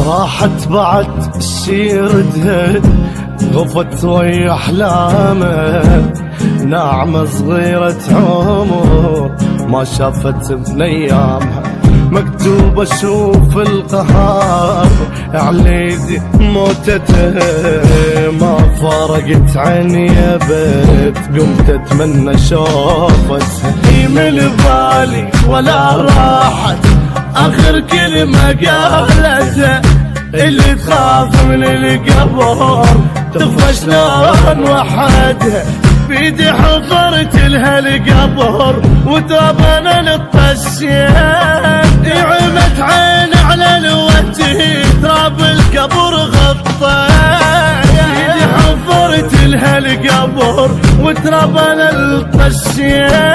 راحت بعد شيردها غفت ويا احلامه، ناعمة صغيرة عمر ما شافت من ايامها، مكتوب اشوف القهار على يدي موتته، ما فارقت عني ابد قمت اتمنى شوفتها، من بالي ولا راحت اخر كلمة قالتها، اللي تخاف من القبر تخفى شلون وحدها، بيدي حفرت لها القبر وترابنا للطشين، عمت عين على الوجه تراب القبر غطى، بيدي حفرت لها القبر وترابنا للطشين.